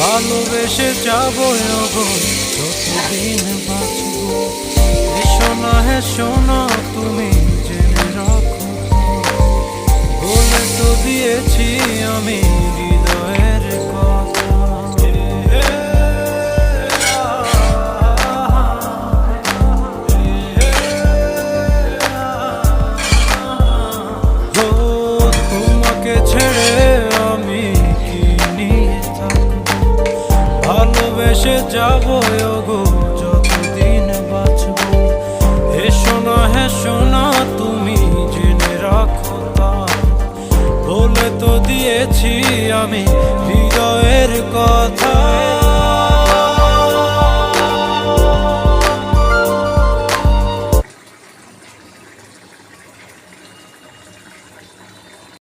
ভালোবেসে যাবো গো যতদিন বাঁচবো। এসো না হে শোনো তুমি জেনে রাখো, বলে তো দিয়েছি আমি হৃদয়ের কথা। তোমাকে ছেড়ে আমি কি নিয়ে থাকবো, ভালোবেসে যাবো গো যতদিন বাঁচবো। এসো না হে শোনা তুমি জেনে রাখো তা, বলে তো দিয়েছি আমি হৃদয়ের কথা।